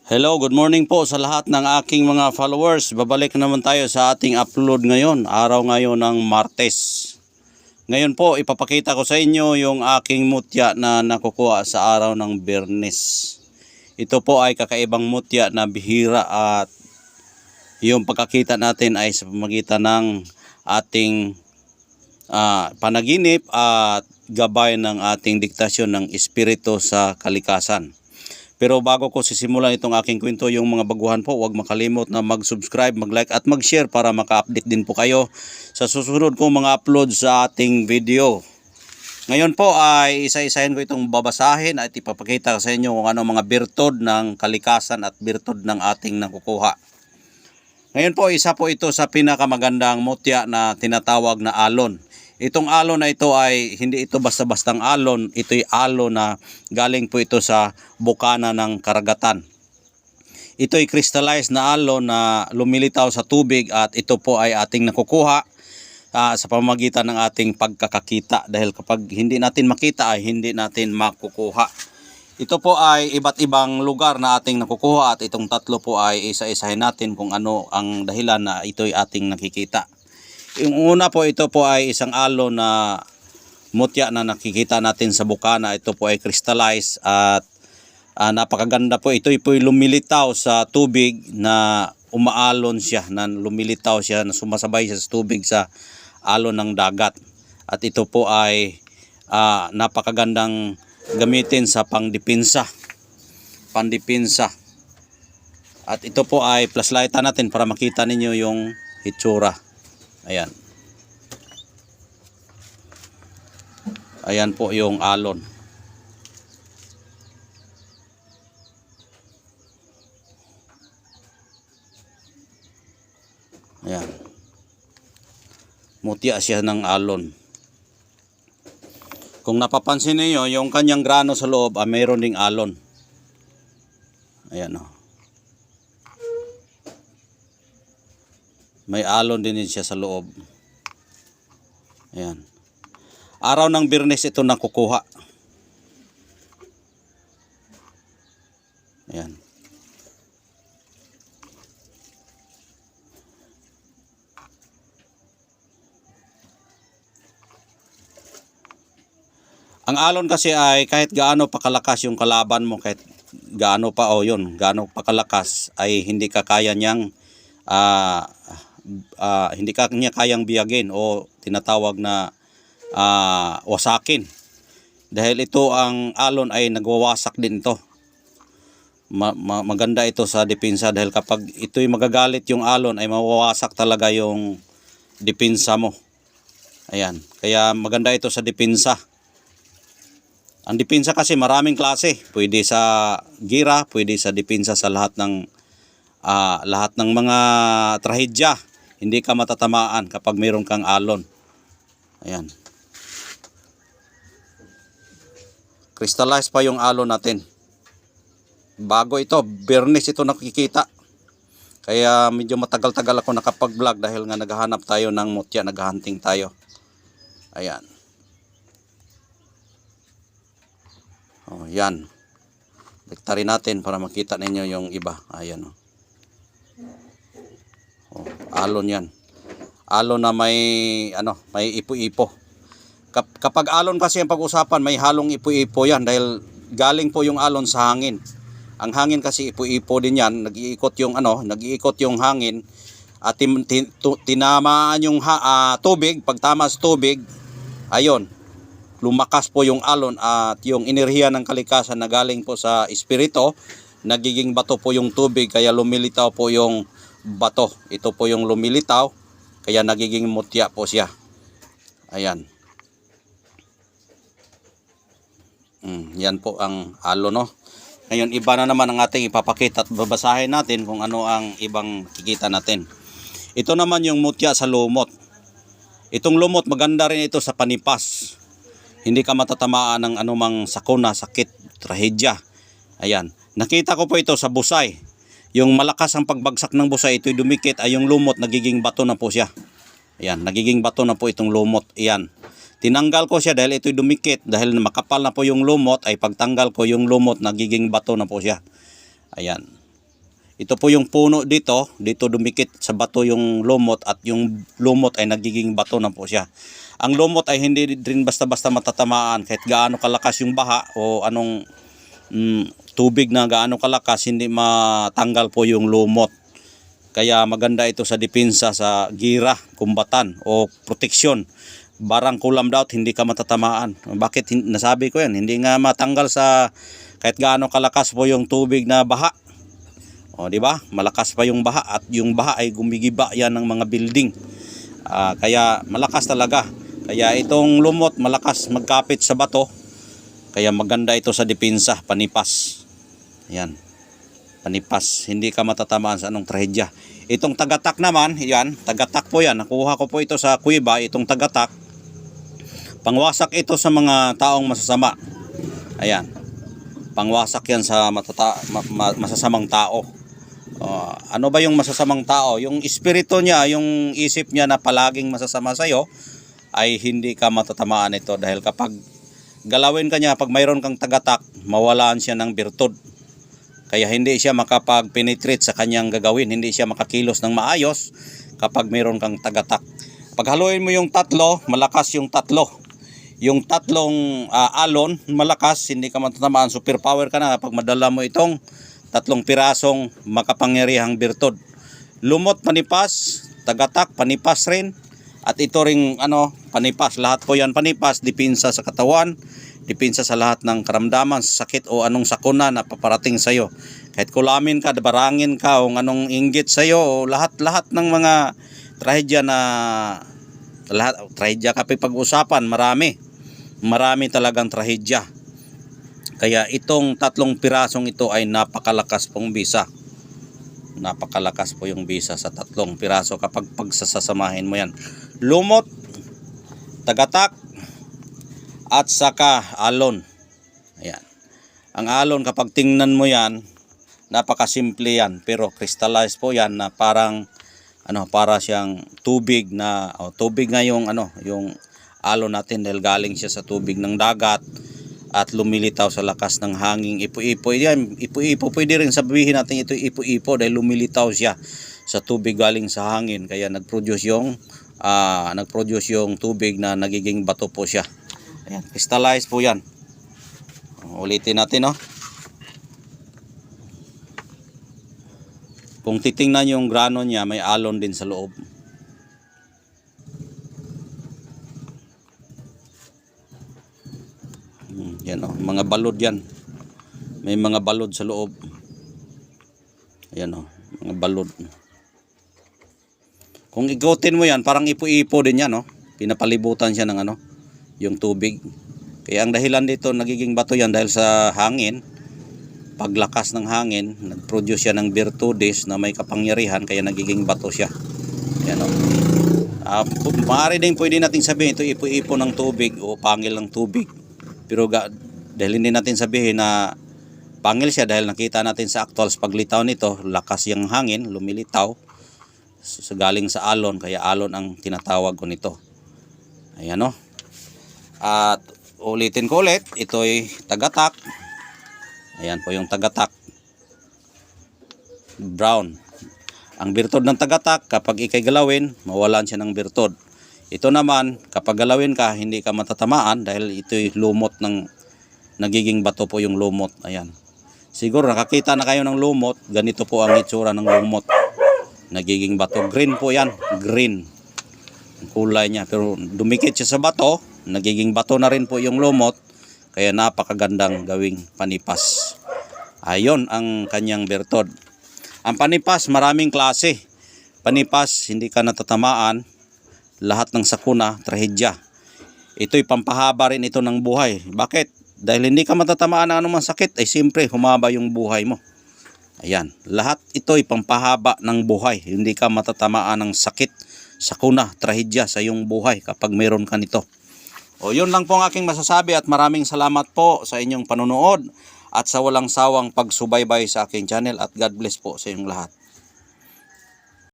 Hello, good morning po sa lahat ng aking mga followers. Babalik naman tayo sa ating upload ngayon, araw ngayon ng Martes. Ngayon po, ipapakita ko sa inyo yung aking mutya na nakukuha sa araw ng Biyernes. Ito po ay kakaibang mutya na bihira at yung pagkakita natin ay sa pamagitan ng ating panaginip at gabay ng ating diktasyon ng Espiritu sa kalikasan. Pero bago ko sisimulan itong aking kwento, yung mga baguhan po, huwag makalimot na mag-subscribe, mag-like at mag-share para maka-update din po kayo sa susunod kong mga upload sa ating video. Ngayon po ay isa-isahin ko itong babasahin at ipapakita sa inyo kung ano mga birtod ng kalikasan at birtod ng ating nakukuha. Ngayon po, isa po ito sa pinakamagandang mutya na tinatawag na alon. Itong alon na ito ay hindi ito basta-bastang alon, ito'y alon na galing po ito sa bukana ng karagatan. Ito'y crystallized na alon na lumilitaw sa tubig at ito po ay ating nakukuha sa pamamagitan ng ating pagkakakita, dahil kapag hindi natin makita ay hindi natin makukuha. Ito po ay iba't ibang lugar na ating nakukuha at itong tatlo po ay isa-isahin natin kung ano ang dahilan na ito'y ating nakikita. Yung una po, ito po ay isang alon na mutya na nakikita natin sa bukana. Ito po ay crystallized at napakaganda po. Ito po ay lumilitaw sa tubig na umaalon siya, na lumilitaw siya, na sumasabay siya sa tubig sa alon ng dagat. At ito po ay napakagandang gamitin sa pandipinsa. At ito po ay flashlightan natin para makita ninyo yung hitsura. Ayan. Ayan po yung alon. Ayan. Mutya siya ng alon. Kung napapansin niyo, yung kanyang grano sa loob, mayroon ding alon. Ayan o. May alon din siya sa loob. Ayan. Araw ng Biyernes ito nakukuha. Ayan. Ang alon kasi ay kahit gaano pa kalakas yung kalaban mo, kahit gaano pa gaano pa kalakas, ay hindi ka kaya niyang hindi ka niya kayang biyagin o tinatawag na wasakin. Dahil ito, ang alon ay nagwawasak din ito. Maganda ito sa depensa, dahil kapag ito'y magagalit yung alon ay mawawasak talaga yung depensa mo. Ayan. Kaya maganda ito sa depensa. Ang depensa kasi maraming klase. Pwede sa gira, pwede sa depensa sa lahat ng mga trahedya. Hindi ka matatamaan kapag mayroon kang alon. Ayan. Crystallized pa yung alon natin. Bago ito, Biyernes ito nakikita. Kaya medyo matagal-tagal ako nakapag-vlog dahil nga naghahanap tayo ng mutya, naghahunting tayo. Ayan. Oh, yan. Liktarin natin para makita ninyo yung iba. Ayan o. Oh, alon yan. Alon na may ipo-ipo. Kapag alon kasi ang pag-usapan, may halong ipo-ipo yan dahil galing po yung alon sa hangin. Ang hangin kasi ipo-ipo din yan, nag-iikot yung hangin at tinamaan yung tubig. Pag tama sa tubig, ayon, lumakas po yung alon at yung enerhiya ng kalikasan na galing po sa espiritu, nagiging bato po yung tubig, kaya lumilitaw po yung bato. Ito po yung lumilitaw, kaya nagiging mutya po siya. Ayan. Yan po ang alon, no? Ngayon, iba na naman ang ating ipapakita at babasahin natin kung ano ang ibang kikita natin. Ito naman yung mutya sa lumot. Itong lumot, maganda rin ito sa panipas. Hindi ka matatamaan ng anumang sakuna, sakit, trahedya. Ayan. Nakita ko po ito sa busay. Yung malakas ang pagbagsak ng busay, ito'y dumikit, ay yung lumot, nagiging bato na po siya. Ayan, nagiging bato na po itong lumot. Ayan. Tinanggal ko siya dahil ito'y dumikit. Dahil makapal na po yung lumot, ay pagtanggal ko yung lumot, nagiging bato na po siya. Ayan. Ito po yung puno dito, dito dumikit sa bato yung lumot at yung lumot ay nagiging bato na po siya. Ang lumot ay hindi rin basta-basta matatamaan kahit gaano kalakas yung baha o anong tubig na gaano kalakas, hindi matanggal po yung lumot. Kaya maganda ito sa depensa sa gira, kumbatan o proteksyon. Barang kulam daw hindi ka matatamaan. Bakit nasabi ko yan? Hindi nga matanggal sa kahit gaano kalakas po yung tubig na baha. O di ba? Malakas pa yung baha at yung baha ay gumigiba yan ng mga building. Kaya malakas talaga. Kaya itong lumot malakas magkapit sa bato. Kaya maganda ito sa depensa, panipas. Ayan. Panipas, hindi ka matatamaan sa anong trahedya. Itong tagatak naman, yan, tagatak po yan. Nakuha ko po ito sa kuweba, itong tagatak. Pangwasak ito sa mga taong masasama. Ayan. Pangwasak yan sa masasamang tao. Ano ba yung masasamang tao? Yung espiritu niya, yung isip niya na palaging masasama sa iyo, ay hindi ka matatamaan ito. Dahil kapag galawin ka niya, pag mayroon kang tagatak, mawalaan siya ng birtud. Kaya hindi siya makapag-penetrate sa kanyang gagawin. Hindi siya makakilos ng maayos kapag mayroon kang tagatak. Pag haluin mo yung tatlo, malakas yung tatlo. Yung tatlong alon, malakas, hindi ka matatamaan. Superpower ka na kapag madala mo itong tatlong pirasong makapangyarihang birtud. Lumot, panipas, tagatak, panipas rin. At ito ring panipas. Lahat po yan panipas, depensa sa katawan, depensa sa lahat ng karamdaman, sakit o anong sakuna na paparating sa iyo. Kahit kulamin ka, barangin ka, o anong inggit sa iyo, o lahat ng mga trahedya na trahedya kapag pag-usapan, marami talagang trahedya. Kaya itong tatlong pirasong ito ay napakalakas pong bisa. Napakalakas po yung bisa sa tatlong piraso kapag pagsasamahin mo yan. Lumot, tagatak, at saka alon. Ayan. Ang alon kapag tingnan mo yan, napakasimple yan. Pero crystallized po yan na parang para siyang tubig na tubig nga yung yung alon natin dahil galing siya sa tubig ng dagat at lumilitaw sa lakas ng hanging ipo-ipo. Yan, ipo-ipo. Pwede rin sabihin natin ito ipo-ipo dahil lumilitaw siya sa tubig galing sa hangin. Kaya nag-produce yung tubig na nagiging bato po siya. Ayan, crystallized po yan. Ulitin natin, Kung titingnan yung grano niya, may alon din sa loob. Yan mga balod yan. May mga balod sa loob. Ayan mga balod. Kung igutin mo yan, parang ipo-ipo din yan, Pinapalibutan siya ng yung tubig. Kaya ang dahilan dito nagiging bato yan dahil sa hangin. Paglakas ng hangin, nag-produce siya ng virtudes na may kapangyarihan, kaya nagiging bato siya. Ayan maaari din pwede natin sabihin ito ipo-ipo ng tubig o pangil ng tubig. Pero dahil hindi natin sabihin na pangil siya dahil nakita natin sa actuals paglitaw nito, lakas yung hangin, lumilitaw galing sa alon, kaya alon ang tinatawag ko nito. Ayan At ulitin ko ulit, ito'y tagatak. Ayan po yung tagatak. Brown. Ang birtud ng tagatak, kapag ikay galawin, mawalan siya ng birtud. Ito naman, kapag galawin ka, hindi ka matatamaan dahil ito'y lumot ng nagiging bato po yung lumot. Ayan. Siguro nakakita na kayo ng lumot, ganito po ang itsura ng lumot. Nagiging bato. Green po yan. Green. Ang kulay niya. Pero dumikit siya sa bato, nagiging bato na rin po yung lumot. Kaya napakagandang gawing panipas. Ayon ang kanyang bertod. Ang panipas, maraming klase. Panipas, hindi ka natatamaan. Lahat ng sakuna, trahedya. Ito'y pampahaba rin ito ng buhay. Bakit? Dahil hindi ka matatamaan ng anumang sakit, ay siyempre humaba yung buhay mo. Ayan, lahat ito'y pampahaba ng buhay. Hindi ka matatamaan ng sakit, sakuna, trahedya sa iyong buhay kapag mayroon ka nito. O yun lang po ang aking masasabi at maraming salamat po sa inyong panonood at sa walang sawang pagsubaybay sa aking channel at God bless po sa inyong lahat.